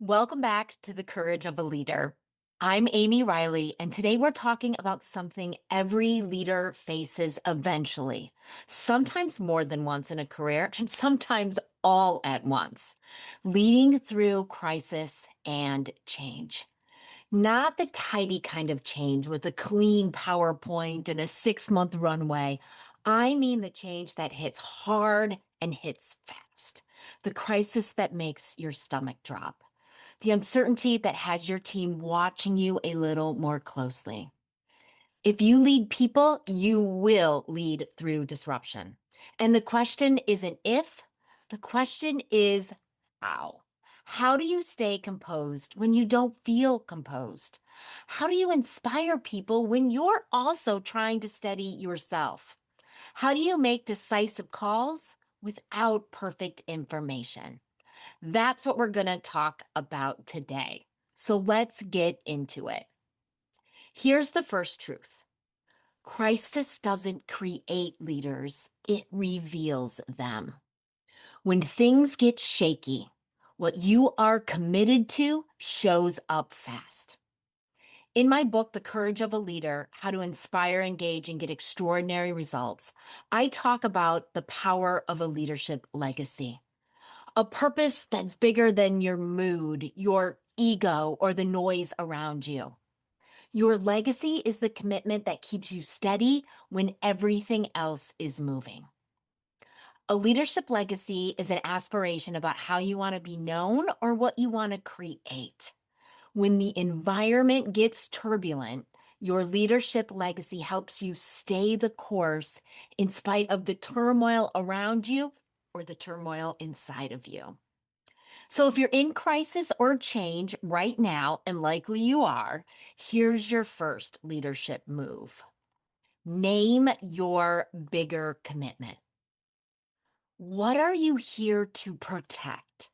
Welcome back to The Courage of a Leader. I'm Amy Riley, and today we're talking about something every leader faces eventually, sometimes more than once in a career, and sometimes all at once leading through crisis and change. Not the tidy kind of change with a clean PowerPoint and a 6 month runway. I mean the change that hits hard and hits fast, the crisis that makes your stomach drop, the uncertainty that has your team watching you a little more closely. If you lead people, you will lead through disruption. And the question isn't if, the question is how. How do you stay composed when you don't feel composed? How do you inspire people when you're also trying to steady yourself? How do you make decisive calls without perfect information? That's what we're going to talk about today. So let's get into it. Here's the first truth: crisis doesn't create leaders, it reveals them. When things get shaky, what you are committed to shows up fast. In my book, The Courage of a Leader: How to Inspire, Engage, and Get Extraordinary Results, I talk about the power of a leadership legacy. A purpose that's bigger than your mood, your ego, or the noise around you. Your legacy is the commitment that keeps you steady when everything else is moving. A leadership legacy is an aspiration about how you want to be known or what you want to create. When the environment gets turbulent, your leadership legacy helps you stay the course in spite of the turmoil around you or the turmoil inside of you. So, if you're in crisis or change right now, and likely you are, here's your first leadership move: name your bigger commitment. What are you here to protect?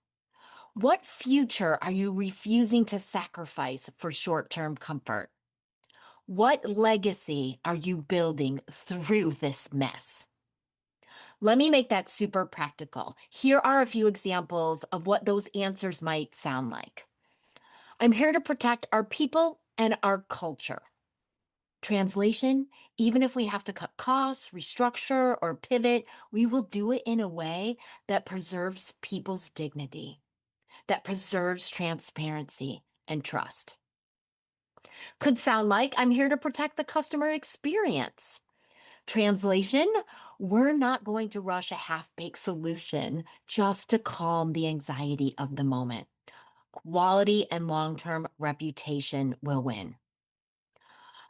What future are you refusing to sacrifice for short term comfort? What legacy are you building through this mess? Let me make that super practical. Here are a few examples of what those answers might sound like. I'm here to protect our people and our culture. Translation: even if we have to cut costs, restructure, or pivot, we will do it in a way that preserves people's dignity, that preserves transparency and trust. Could sound like I'm here to protect the customer experience. Translation: we're not going to rush a half baked solution just to calm the anxiety of the moment. Quality and long term reputation will win.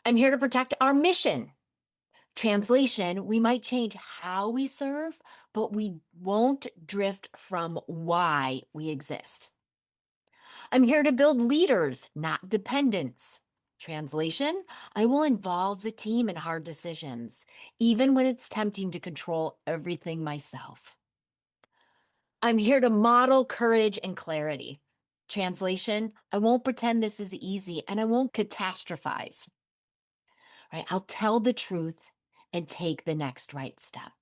I'm here to protect our mission. Translation: we might change how we serve, but we won't drift from why we exist. I'm here to build leaders, not dependents. Translation: I will involve the team in hard decisions, even when it's tempting to control everything myself. I'm here to model courage and clarity. Translation: I won't pretend this is easy and I won't catastrophize. Right? I'll tell the truth and take the next right step.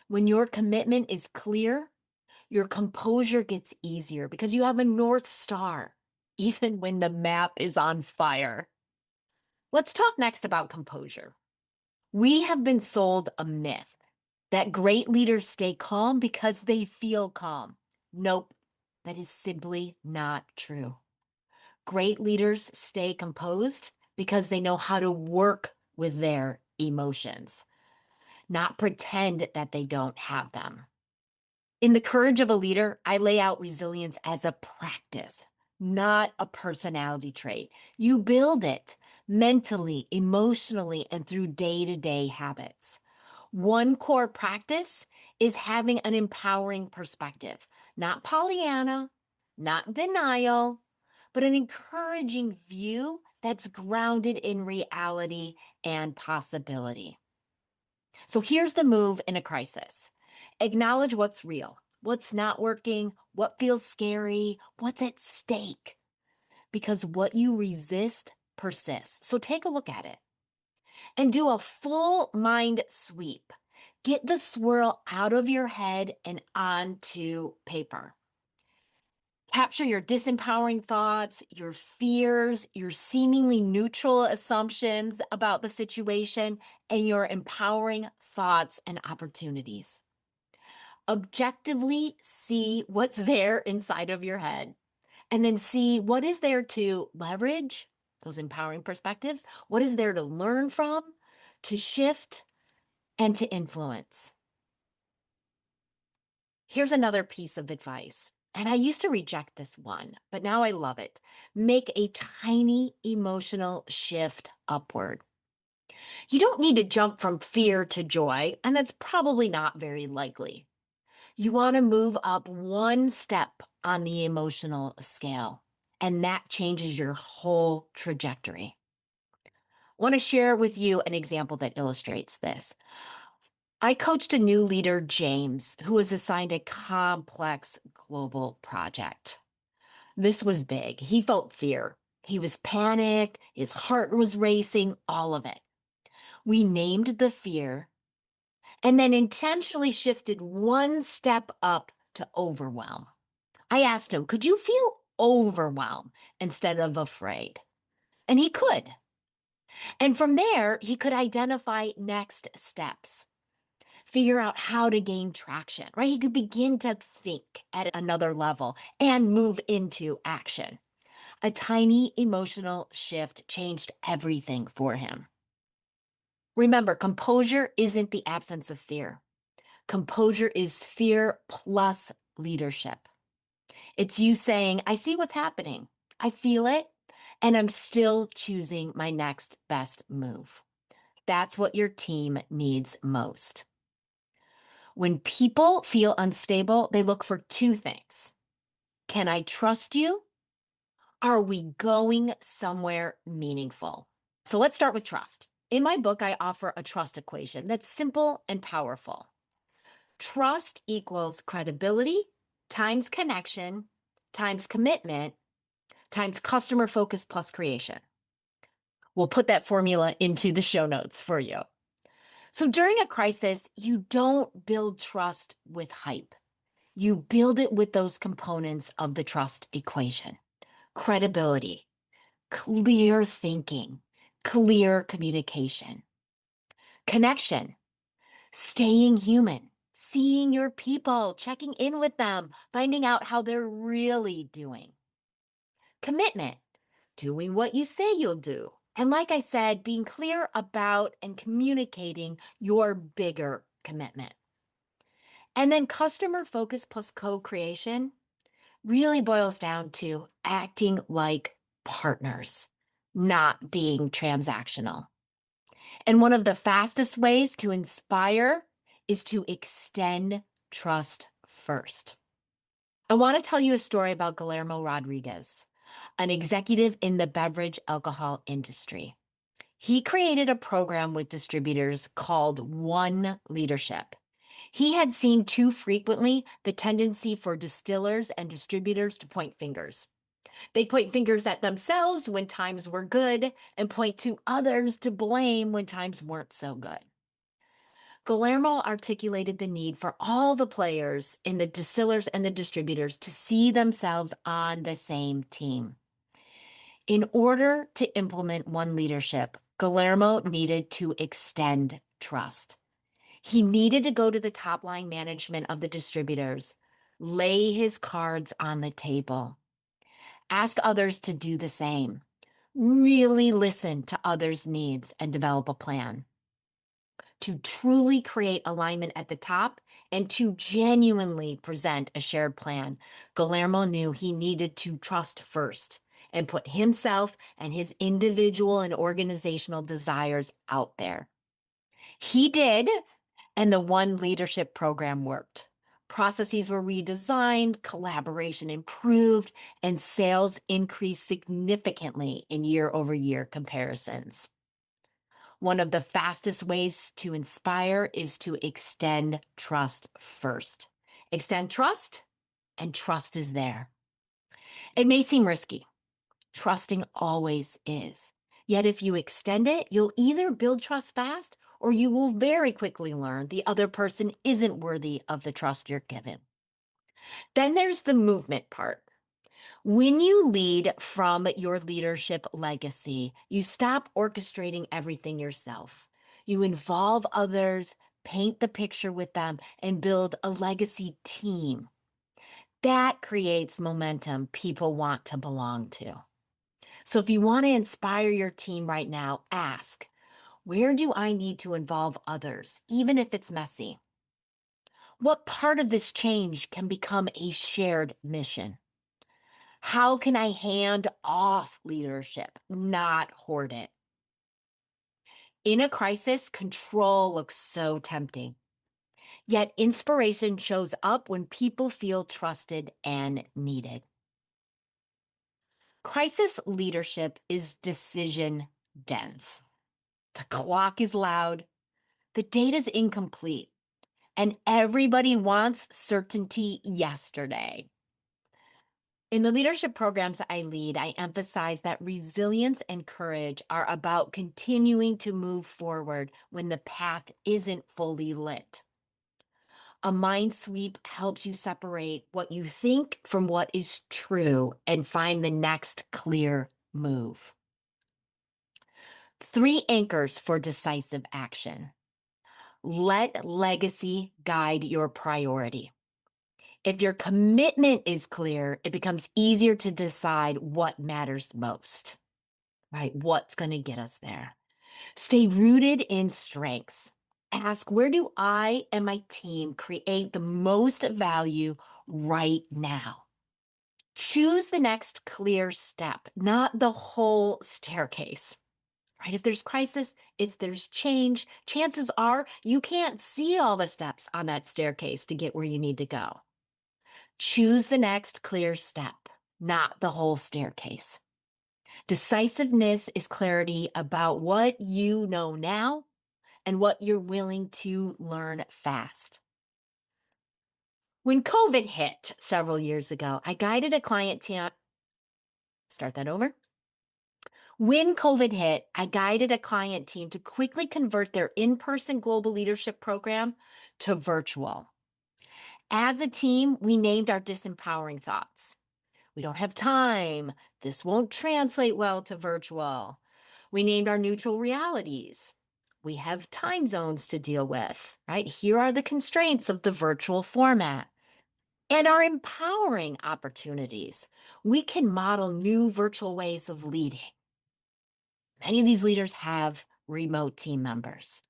When your commitment is clear, your composure gets easier because you have a North Star, even when the map is on fire. Let's talk next about composure. We have been sold a myth that great leaders stay calm because they feel calm. Nope, that is simply not true. Great leaders stay composed because they know how to work with their emotions, not pretend that they don't have them. In The Courage of a Leader, I lay out resilience as a practice, not a personality trait. You build it mentally, emotionally, and through day to day habits. One core practice is having an empowering perspective, not Pollyanna, not denial, but an encouraging view that's grounded in reality and possibility. So here's the move in a crisis: acknowledge what's real, what's not working, what feels scary, what's at stake, because what you resist persists. So take a look at it and do a full mind sweep. Get the swirl out of your head and onto paper. Capture your disempowering thoughts, your fears, your seemingly neutral assumptions about the situation, and your empowering thoughts and opportunities. Objectively see what's there inside of your head, and then see what is there to leverage those empowering perspectives, what is there to learn from, to shift, and to influence. Here's another piece of advice. And I used to reject this one, but now I love it. Make a tiny emotional shift upward. You don't need to jump from fear to joy, and that's probably not very likely. You want to move up one step on the emotional scale, and that changes your whole trajectory. I want to share with you an example that illustrates this. I coached a new leader, James, who was assigned a complex global project. This was big. He felt fear. He was panicked. His heart was racing, all of it. We named the fear and then intentionally shifted one step up to overwhelm. I asked him, could you feel overwhelmed instead of afraid? And he could. And from there, he could identify next steps, figure out how to gain traction, right? He could begin to think at another level and move into action. A tiny emotional shift changed everything for him. Remember, composure isn't the absence of fear. Composure is fear plus leadership. It's you saying, I see what's happening, I feel it, and I'm still choosing my next best move. That's what your team needs most. When people feel unstable, they look for two things. Can I trust you? Are we going somewhere meaningful? So let's start with trust. In my book, I offer a trust equation that's simple and powerful. Trust equals credibility times connection times commitment times customer focus plus creation. We'll put that formula into the show notes for you. So during a crisis, you don't build trust with hype. You build it with those components of the trust equation: credibility, clear thinking, clear communication, connection, staying human, seeing your people, checking in with them, finding out how they're really doing, commitment, doing what you say you'll do. And like I said, being clear about and communicating your bigger commitment. And then customer focus plus co creation really boils down to acting like partners, not being transactional. And one of the fastest ways to inspire is to extend trust first. I want to tell you a story about Guillermo Rodriguez, an executive in the beverage alcohol industry. He created a program with distributors called One Leadership. He had seen too frequently the tendency for distillers and distributors to point fingers. They point fingers at themselves when times were good and point to others to blame when times weren't so good. Guillermo articulated the need for all the players in the distillers and the distributors to see themselves on the same team. In order to implement One Leadership, Guillermo needed to extend trust. He needed to go to the top line management of the distributors, lay his cards on the table, ask others to do the same, really listen to others' needs and develop a plan. To truly create alignment at the top and to genuinely present a shared plan, Guillermo knew he needed to trust first and put himself and his individual and organizational desires out there. He did, and the One Leadership program worked. Processes were redesigned, collaboration improved, and sales increased significantly in year-over-year comparisons. One of the fastest ways to inspire is to extend trust first. Extend trust, and trust is there. It may seem risky. Trusting always is. Yet if you extend it, you'll either build trust fast or you will very quickly learn the other person isn't worthy of the trust you're given. Then there's the movement part. When you lead from your leadership legacy, you stop orchestrating everything yourself. You involve others, paint the picture with them, and build a legacy team. That creates momentum people want to belong to. So if you want to inspire your team right now, ask, where do I need to involve others, even if it's messy? What part of this change can become a shared mission? How can I hand off leadership, not hoard it? In a crisis, control looks so tempting. Yet inspiration shows up when people feel trusted and needed. Crisis leadership is decision dense. The clock is loud, the data's incomplete, and everybody wants certainty yesterday. In the leadership programs I lead, I emphasize that resilience and courage are about continuing to move forward when the path isn't fully lit. A mind sweep helps you separate what you think from what is true and find the next clear move. 3 anchors for decisive action. Let legacy guide your priority. If your commitment is clear, it becomes easier to decide what matters most, right? What's going to get us there? Stay rooted in strengths. Ask, where do I and my team create the most value right now? Choose the next clear step, not the whole staircase. Right? If there's crisis, if there's change, chances are you can't see all the steps on that staircase to get where you need to go. Choose the next clear step, not the whole staircase. Decisiveness is clarity about what you know now and what you're willing to learn fast. When COVID hit several years ago, I guided a client team. Start that over. When COVID hit, I guided a client team to quickly convert their in person global leadership program to virtual. As a team, we named our disempowering thoughts. We don't have time. This won't translate well to virtual. We named our neutral realities. We have time zones to deal with, right? Here are the constraints of the virtual format. And our empowering opportunities. We can model new virtual ways of leading. Many of these leaders have remote team members.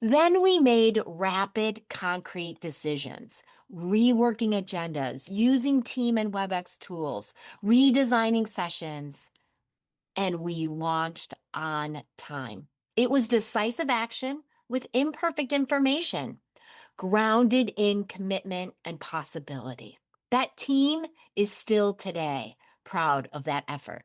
Then we made rapid, concrete decisions, reworking agendas, using team and WebEx tools, redesigning sessions, and we launched on time. It was decisive action with imperfect information, grounded in commitment and possibility. That team is still today proud of that effort.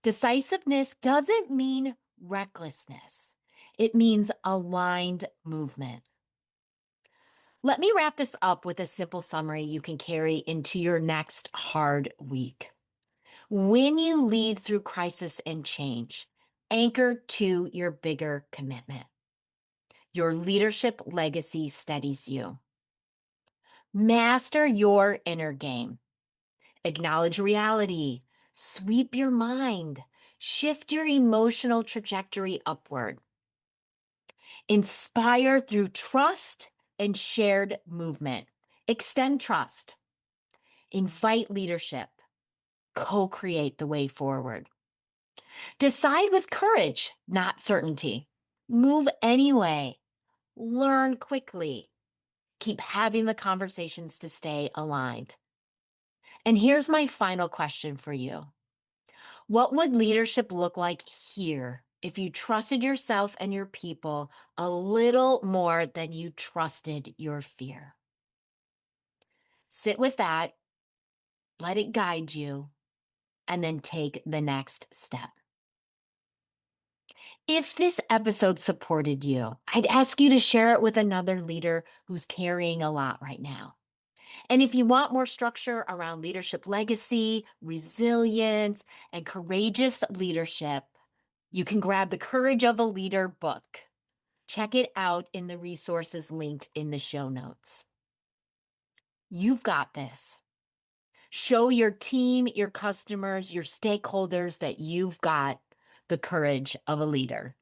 Decisiveness doesn't mean recklessness. It means aligned movement. Let me wrap this up with a simple summary you can carry into your next hard week. When you lead through crisis and change, anchor to your bigger commitment. Your leadership legacy steadies you. Master your inner game. Acknowledge reality. Sweep your mind. Shift your emotional trajectory upward. Inspire through trust and shared movement. Extend trust. Invite leadership. Co-create the way forward. Decide with courage, not certainty. Move anyway. Learn quickly. Keep having the conversations to stay aligned. And here's my final question for you. What would leadership look like here if you trusted yourself and your people a little more than you trusted your fear? Sit with that, let it guide you, and then take the next step. If this episode supported you, I'd ask you to share it with another leader who's carrying a lot right now. And if you want more structure around leadership legacy, resilience, and courageous leadership, you can grab the Courage of a Leader book. Check it out in the resources linked in the show notes. You've got this. Show your team, your customers, your stakeholders that you've got the courage of a leader.